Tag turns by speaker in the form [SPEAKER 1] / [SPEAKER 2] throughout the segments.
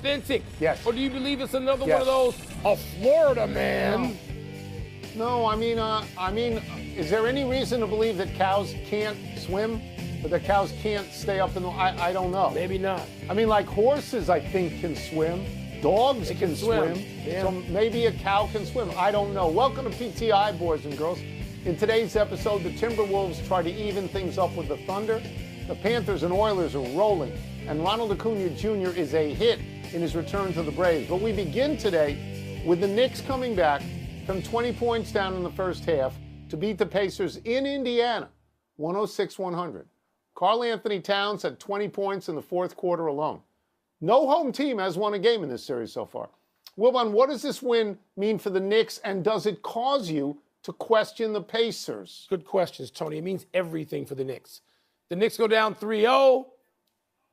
[SPEAKER 1] authentic?
[SPEAKER 2] Yes.
[SPEAKER 1] Or do you believe it's another
[SPEAKER 2] Yes.
[SPEAKER 1] one of those, a Florida man?
[SPEAKER 2] No, I mean, is there any reason to believe that cows can't swim? Or that cows can't stay up in the... I don't know.
[SPEAKER 1] Maybe not.
[SPEAKER 2] I mean, like horses, I think, can swim. Dogs can swim.
[SPEAKER 1] Yeah.
[SPEAKER 2] So maybe a cow can swim. I don't know. Welcome to PTI, boys and girls. In today's episode, the Timberwolves try to even things up with the Thunder. The Panthers and Oilers are rolling. And Ronald Acuna Jr. is a hit in his return to the Braves. But we begin today with the Knicks coming back from 20 points down in the first half to beat the Pacers in Indiana, 106-100. Karl Anthony Towns had 20 points in the fourth quarter alone. No home team has won a game in this series so far. Wilbon, what does this win mean for the Knicks, and does it cause you to question the Pacers?
[SPEAKER 1] Good questions, Tony. It means everything for the Knicks. The Knicks go down 3-0,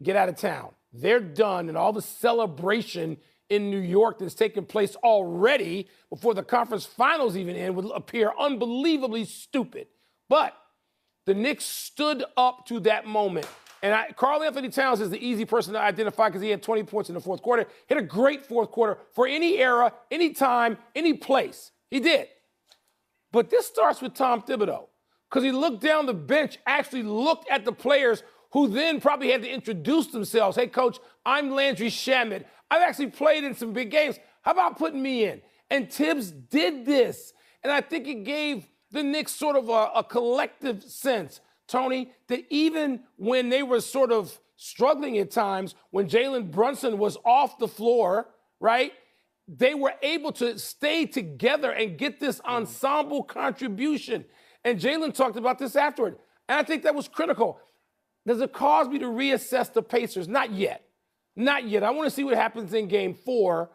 [SPEAKER 1] get out of town. They're done, and all the celebration in New York that's taken place already before the conference finals even end would appear unbelievably stupid. But the Knicks stood up to that moment. And Karl Anthony Towns is the easy person to identify because he had 20 points in the fourth quarter. Hit a great fourth quarter for any era, any time, any place. He did. But this starts with Tom Thibodeau because he looked down the bench, actually looked at the players who then probably had to introduce themselves. Hey, Coach, I'm Landry Shamet. I've actually played in some big games. How about putting me in? And Tibbs did this. And I think it gave the Knicks sort of a collective sense, Tony, that even when they were sort of struggling at times, when Jalen Brunson was off the floor, right, they were able to stay together and get this ensemble contribution. And Jalen talked about this afterward. And I think that was critical. Does it cause me to reassess the Pacers? Not yet. Not yet. I want to see what happens in game 4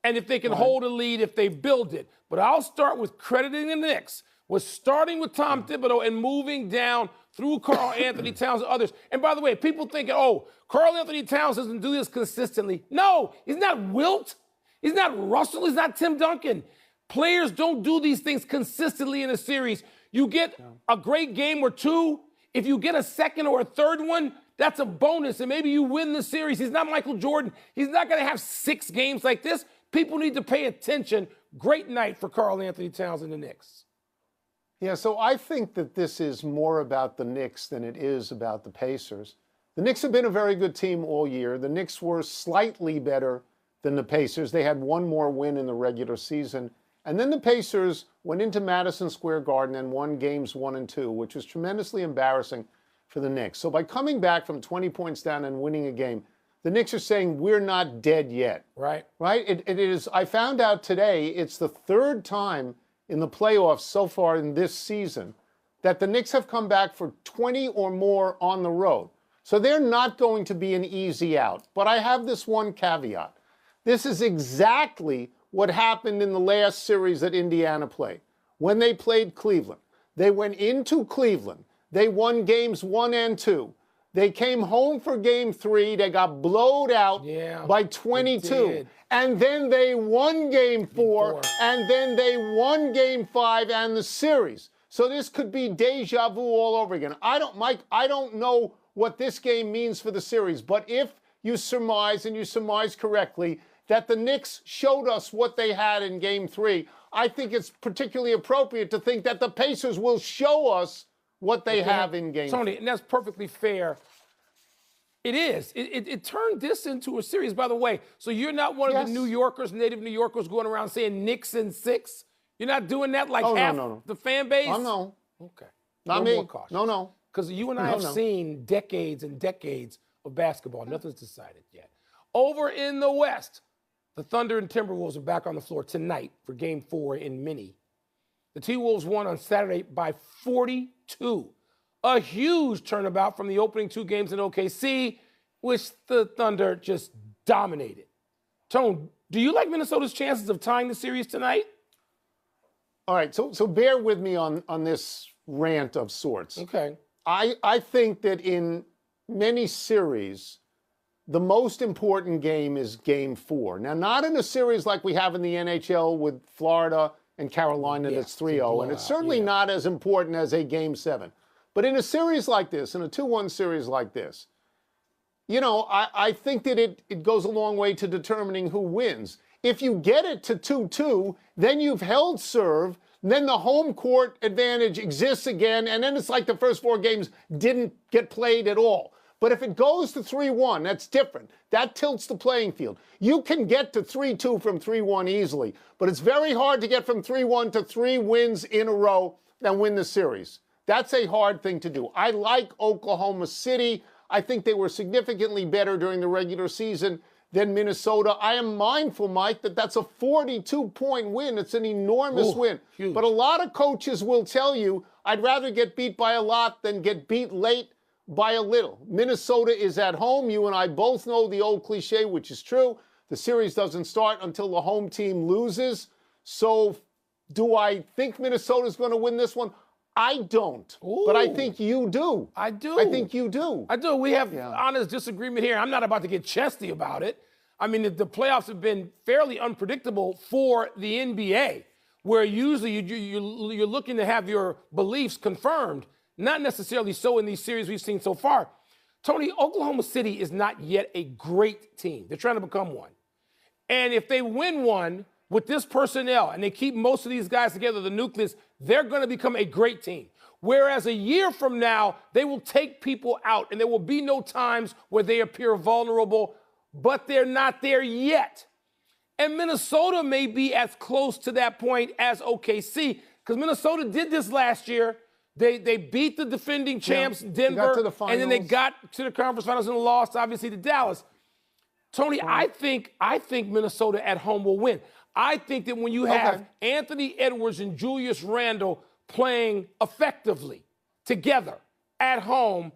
[SPEAKER 1] and if they can hold a lead, if they build it. But I'll start with crediting the Knicks, was starting with Tom Thibodeau and moving down through Karl Anthony Towns and others. And by the way, people thinking, oh, Karl Anthony Towns doesn't do this consistently. No, he's not Wilt. He's not Russell. He's not Tim Duncan. Players don't do these things consistently in a series. You get a great game or two. If you get a second or a third one, that's a bonus, and maybe you win the series. He's not Michael Jordan. He's not going to have 6 games like this. People need to pay attention. Great night for Karl Anthony Towns and the Knicks.
[SPEAKER 2] Yeah, so I think that this is more about the Knicks than it is about the Pacers. The Knicks have been a very good team all year. The Knicks were slightly better than the Pacers. They had one more win in the regular season. And then the Pacers went into Madison Square Garden and won games 1 and 2, which was tremendously embarrassing for the Knicks. So by coming back from 20 points down and winning a game, the Knicks are saying we're not dead yet.
[SPEAKER 1] Right.
[SPEAKER 2] Right? It is. I found out today it's the third time in the playoffs so far in this season that the Knicks have come back for 20 or more on the road. So they're not going to be an easy out. But I have this one caveat. This is exactly what happened in the last series that Indiana played. When they played Cleveland, they went into Cleveland. They won games 1 and 2. They came home for game 3. They got blowed out by 22. And then they won game 4. And then they won game 5 and the series. So this could be deja vu all over again. I don't know what this game means for the series. But if you surmise, and you surmise correctly, that the Knicks showed us what they had in game 3, I think it's particularly appropriate to think that the Pacers will show us what they have in game 3.
[SPEAKER 1] Tony, and that's perfectly fair. It is. It turned this into a series, by the way. So you're not one of the New Yorkers, native New Yorkers, going around saying Knicks in 6? You're not doing that like half the fan base?
[SPEAKER 2] Oh, no.
[SPEAKER 1] Okay.
[SPEAKER 2] Not me. No.
[SPEAKER 1] Because you and I have seen decades and decades of basketball. Nothing's decided yet. Over in the West, the Thunder and Timberwolves are back on the floor tonight for Game 4 in Minnie. The T-Wolves won on Saturday by 42. A huge turnabout from the opening 2 games in OKC, which the Thunder just dominated. Tone, do you like Minnesota's chances of tying the series tonight?
[SPEAKER 2] All right, so bear with me on this rant of sorts.
[SPEAKER 1] Okay.
[SPEAKER 2] I think that in many series, the most important game is Game 4. Now, not in a series like we have in the NHL with Florida and Carolina that's 3-0, and it's certainly not as important as a Game 7. But in a series like this, in a 2-1 series like this, I think that it goes a long way to determining who wins. If you get it to 2-2, then you've held serve, then the home court advantage exists again, and then it's like the first 4 games didn't get played at all. But if it goes to 3-1, that's different. That tilts the playing field. You can get to 3-2 from 3-1 easily, but it's very hard to get from 3-1 to 3 wins in a row and win the series. That's a hard thing to do. I like Oklahoma City. I think they were significantly better during the regular season than Minnesota. I am mindful, Mike, that that's a 42-point win. It's an enormous win.
[SPEAKER 1] Huge.
[SPEAKER 2] But a lot of coaches will tell you, I'd rather get beat by a lot than get beat late by a little. Minnesota is at home. You and I both know the old cliche, which is true. The series doesn't start until the home team loses. So do I think Minnesota's going to win this one? I don't, but I think you do.
[SPEAKER 1] I do.
[SPEAKER 2] I think you do.
[SPEAKER 1] I do. We have honest disagreement here. I'm not about to get chesty about it. I mean, the playoffs have been fairly unpredictable for the NBA, where usually you're looking to have your beliefs confirmed, not necessarily so in these series we've seen so far. Tony, Oklahoma City is not yet a great team. They're trying to become one. And if they win one with this personnel and they keep most of these guys together, the nucleus, they're going to become a great team. Whereas a year from now, they will take people out and there will be no times where they appear vulnerable, but they're not there yet. And Minnesota may be as close to that point as OKC, because Minnesota did this last year. They beat the defending champs, Denver, and then they got to the conference finals and lost, obviously, to Dallas. Tony, I think Minnesota at home will win. I think that when you have Anthony Edwards and Julius Randle playing effectively together at home,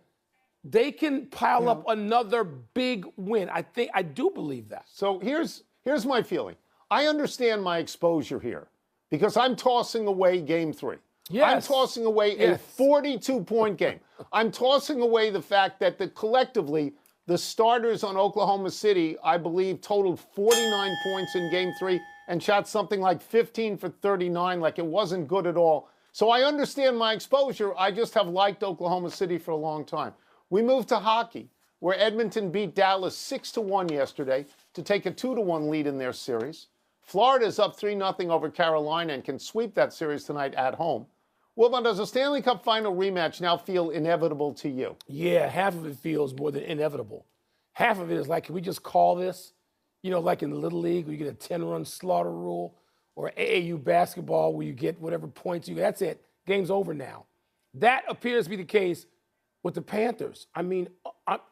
[SPEAKER 1] they can pile up another big win. I do believe that.
[SPEAKER 2] So here's my feeling. I understand my exposure here because I'm tossing away Game 3.
[SPEAKER 1] Yes.
[SPEAKER 2] I'm tossing away a 42-point game. I'm tossing away the fact that collectively the starters on Oklahoma City, I believe, totaled 49 points in Game 3 and shot something like 15 for 39, like it wasn't good at all. So I understand my exposure. I just have liked Oklahoma City for a long time. We move to hockey, where Edmonton beat Dallas 6-1 yesterday to take a 2-1 lead in their series. Florida's up 3-0 over Carolina and can sweep that series tonight at home. Wilbon, does a Stanley Cup final rematch now feel inevitable to you?
[SPEAKER 1] Yeah, half of it feels more than inevitable. Half of it is like, can we just call this? You know, like in the Little League, where you get a 10-run slaughter rule, or AAU basketball, where you get whatever points you get. That's it. Game's over now. That appears to be the case with the Panthers. I mean,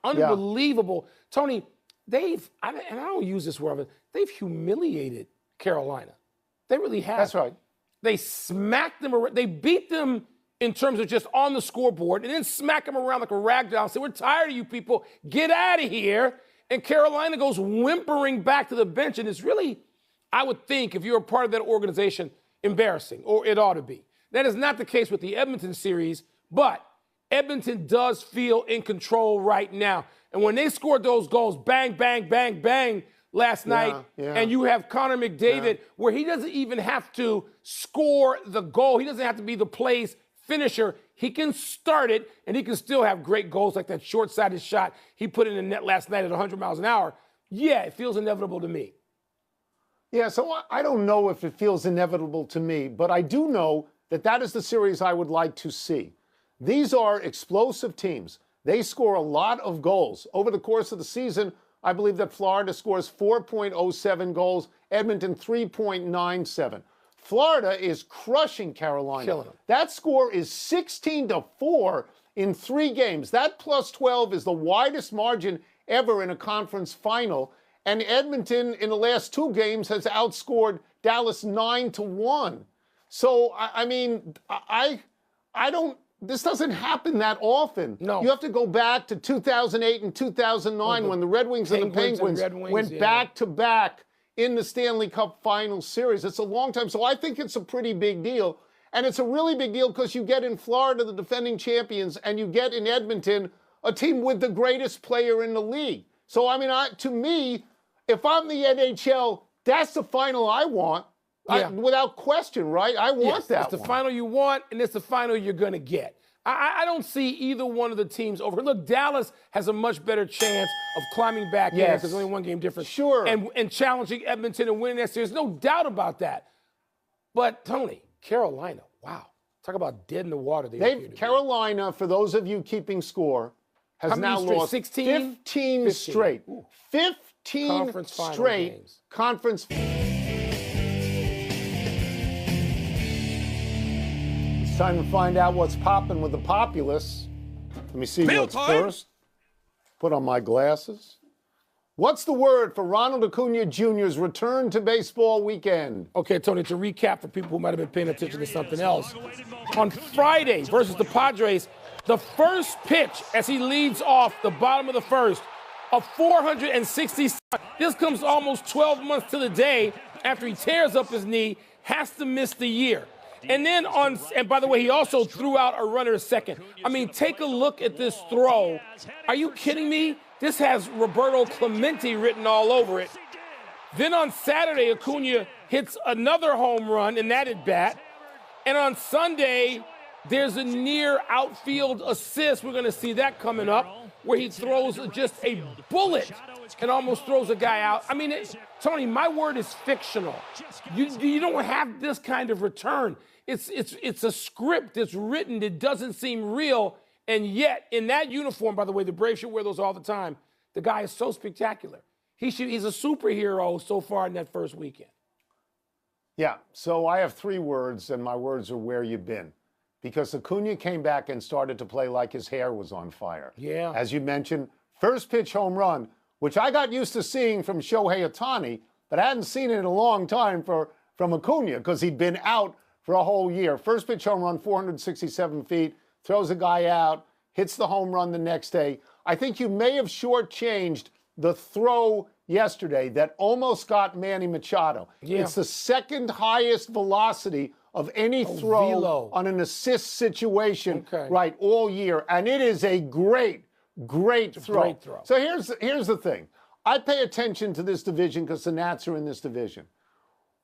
[SPEAKER 1] unbelievable. Yeah. Tony, and I don't use this word, but they've humiliated Carolina. They really have.
[SPEAKER 2] That's right.
[SPEAKER 1] They smacked them around. They beat them in terms of just on the scoreboard and then smack them around like a rag doll and say, we're tired of you people. Get out of here. And Carolina goes whimpering back to the bench. And it's really, I would think, if you're a part of that organization, embarrassing, or it ought to be. That is not the case with the Edmonton series, but Edmonton does feel in control right now. And when they scored those goals, bang, bang, bang, bang, last night, and you have Connor McDavid, where he doesn't even have to score the goal. He doesn't have to be the play's finisher. He can start it, and he can still have great goals like that short-sided shot he put in the net last night at 100 miles an hour. Yeah, it feels inevitable to me.
[SPEAKER 2] Yeah, so I don't know if it feels inevitable to me, but I do know that is the series I would like to see. These are explosive teams. They score a lot of goals. Over the course of the season, I believe that Florida scores 4.07 goals, Edmonton 3.97. Florida is crushing Carolina.
[SPEAKER 1] Killing them.
[SPEAKER 2] That score is 16-4 in 3 games. That plus 12 is the widest margin ever in a conference final. And Edmonton in the last 2 games has outscored Dallas 9-1. So, I mean, I don't. This doesn't happen that often.
[SPEAKER 1] No.
[SPEAKER 2] You have to go back to 2008 and 2009 when the Red Wings and the Penguins went back-to-back in the Stanley Cup Final Series. It's a long time. So I think it's a pretty big deal. And it's a really big deal because you get in Florida the defending champions, and you get in Edmonton a team with the greatest player in the league. So, I mean, to me, if I'm the NHL, that's the final I want. Without question, right? I want that.
[SPEAKER 1] It's the final you want, and it's the final you're going to get. I don't see either one of the teams over. Look, Dallas has a much better chance of climbing back in because there's only one game difference.
[SPEAKER 2] Sure.
[SPEAKER 1] And challenging Edmonton and winning that series. No doubt about that. But, Tony, Carolina, wow. Talk about dead in the water.
[SPEAKER 2] Carolina, for those of you keeping score, has now lost 15 straight. Ooh. 15
[SPEAKER 1] conference
[SPEAKER 2] straight
[SPEAKER 1] games.
[SPEAKER 2] Conference. It's time to find out what's popping with the populace. Let me see what's first. Put on my glasses. What's the word for Ronald Acuna Jr.'s return to baseball weekend?
[SPEAKER 1] Okay, Tony, to recap for people who might have been paying attention to something else. On Friday versus the Padres, the first pitch as he leads off the bottom of the first, a 460. This comes almost 12 months to the day after he tears up his knee, has to miss the year. And then and by the way, he also threw out a runner at second. I mean, take a look at this throw. Are you kidding me? This has Roberto Clemente written all over it. Then on Saturday, Acuna hits another home run in that at bat. And on Sunday, there's a near outfield assist. We're going to see that coming up, where he throws just a bullet and almost throws a guy out. I mean, Tony, my word is fictional. You don't have this kind of return. It's a script. It's written. It doesn't seem real. And yet, in that uniform, by the way, the Braves should wear those all the time. The guy is so spectacular. He's a superhero so far in that first weekend.
[SPEAKER 2] Yeah, so I have 3 words, and my words are where you've been. Because Acuna came back and started to play like his hair was on fire.
[SPEAKER 1] Yeah.
[SPEAKER 2] As you mentioned, first pitch home run, which I got used to seeing from Shohei Ohtani, but I hadn't seen it in a long time from Acuna because he'd been out for a whole year. First pitch home run, 467 feet, throws a guy out, hits the home run the next day. I think you may have shortchanged the throw yesterday that almost got Manny Machado.
[SPEAKER 1] Yeah.
[SPEAKER 2] It's the second highest velocity of any throw
[SPEAKER 1] velo
[SPEAKER 2] on an assist situation, right, all year. And it is a great throw.
[SPEAKER 1] Great throw.
[SPEAKER 2] So here's the thing. I pay attention to this division because the Nats are in this division.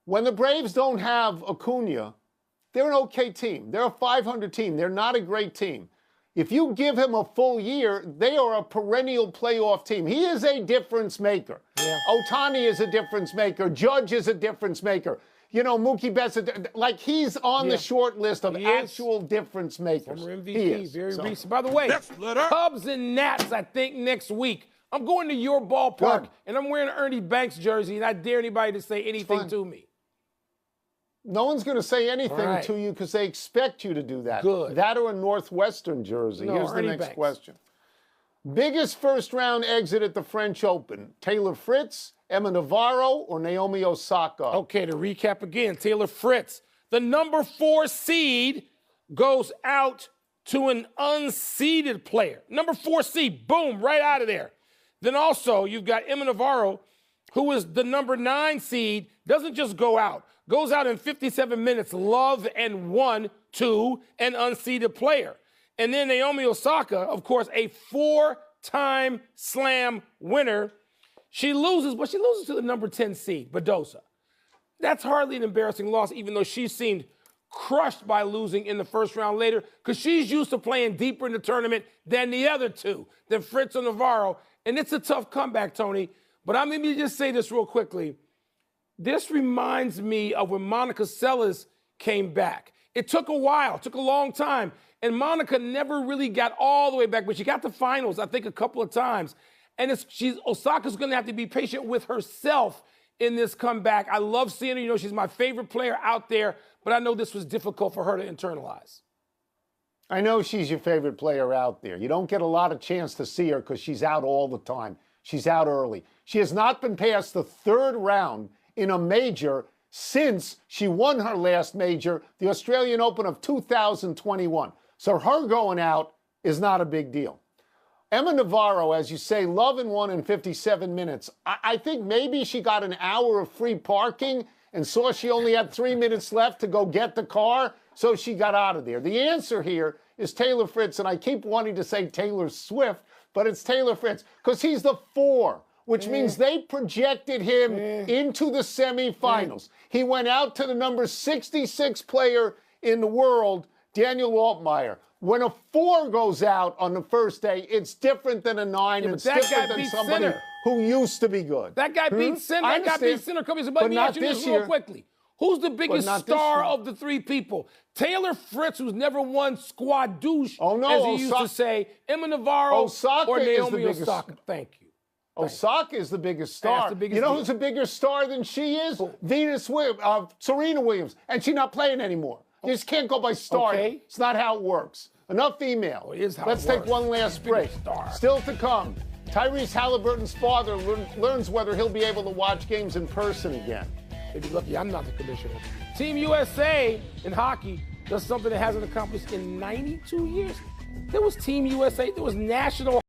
[SPEAKER 2] When the Braves don't have Acuna, they're an okay team. They're a 500 team. They're not a great team. If you give him a full year, they are a perennial playoff team. He is a difference maker.
[SPEAKER 1] Yeah.
[SPEAKER 2] Ohtani is a difference maker. Judge is a difference maker. You know, Mookie Betts, like he's on the short list of actual difference makers.
[SPEAKER 1] Former MVP, very recent. By the way, Cubs and Nats, I think, next week. I'm going to your ballpark, and I'm wearing an Ernie Banks jersey, and I dare anybody to say anything to me.
[SPEAKER 2] No one's going to say anything to you because they expect you to do that.
[SPEAKER 1] Good.
[SPEAKER 2] That or a Northwestern jersey.
[SPEAKER 1] No,
[SPEAKER 2] Here's
[SPEAKER 1] Ernie
[SPEAKER 2] the next
[SPEAKER 1] Banks.
[SPEAKER 2] question. Biggest first-round exit at the French Open, Taylor Fritz, Emma Navarro, or Naomi Osaka?
[SPEAKER 1] Okay, to recap again, Taylor Fritz. The number 4 seed goes out to an unseeded player. Number 4 seed, boom, right out of there. Then also, you've got Emma Navarro, who is the number 9 seed, doesn't just go out, goes out in 57 minutes, love and 1 to an unseeded player. And then Naomi Osaka, of course, a 4-time slam winner. She loses, but she loses to the number 10 seed, Badosa. That's hardly an embarrassing loss, even though she seemed crushed by losing in the first round later, because she's used to playing deeper in the tournament than the other two, than Fritz or Navarro. And it's a tough comeback, Tony. But I'm going to just say this real quickly. This reminds me of when Monica Seles came back. It took a while, took a long time. And Monica never really got all the way back, but she got to finals, I think, a couple of times. And Osaka's going to have to be patient with herself in this comeback. I love seeing her. You know, she's my favorite player out there, but I know this was difficult for her to internalize.
[SPEAKER 2] I know she's your favorite player out there. You don't get a lot of chance to see her because she's out all the time. She's out early. She has not been past the 3rd round in a major since she won her last major, the Australian Open of 2021. So her going out is not a big deal. Emma Navarro, as you say, love and 1 in 57 minutes. I think maybe she got an hour of free parking and saw she only had 3 minutes left to go get the car, so she got out of there. The answer here is Taylor Fritz, and I keep wanting to say Taylor Swift, but it's Taylor Fritz because he's the 4, which means they projected him into the semifinals. He went out to the number 66 player in the world, Daniel Altmaier. When a 4 goes out on the first day, it's different than a 9.
[SPEAKER 1] but
[SPEAKER 2] It's
[SPEAKER 1] that guy
[SPEAKER 2] different than
[SPEAKER 1] beat
[SPEAKER 2] somebody
[SPEAKER 1] center.
[SPEAKER 2] who used to be good.
[SPEAKER 1] That guy beat center.
[SPEAKER 2] I
[SPEAKER 1] That guy beat
[SPEAKER 2] understand.
[SPEAKER 1] center. Come here,
[SPEAKER 2] But
[SPEAKER 1] let me
[SPEAKER 2] not
[SPEAKER 1] ask you this
[SPEAKER 2] this
[SPEAKER 1] real
[SPEAKER 2] year.
[SPEAKER 1] quickly. Who's the biggest
[SPEAKER 2] not this
[SPEAKER 1] star
[SPEAKER 2] year.
[SPEAKER 1] of the 3 people? Taylor Fritz, who's never won squad douche,
[SPEAKER 2] Oh, no,
[SPEAKER 1] as he used to say, Emma Navarro,
[SPEAKER 2] Osaka
[SPEAKER 1] or
[SPEAKER 2] is the
[SPEAKER 1] Naomi
[SPEAKER 2] biggest-
[SPEAKER 1] Osaka. Thank you.
[SPEAKER 2] Osaka is the biggest star.
[SPEAKER 1] That's the biggest
[SPEAKER 2] you know
[SPEAKER 1] deal.
[SPEAKER 2] who's a bigger star than she is? Serena Williams. And she's not playing anymore. You just can't go by star.
[SPEAKER 1] Okay.
[SPEAKER 2] It's not how it works. Enough email.
[SPEAKER 1] It is how
[SPEAKER 2] Let's
[SPEAKER 1] it
[SPEAKER 2] take
[SPEAKER 1] works.
[SPEAKER 2] one last break.
[SPEAKER 1] Star.
[SPEAKER 2] Still to come. Tyrese Halliburton's father learns whether he'll be able to watch games in person again.
[SPEAKER 1] If you're lucky, I'm not the commissioner. Team USA in hockey does something it hasn't accomplished in 92 years. There was Team USA. There was National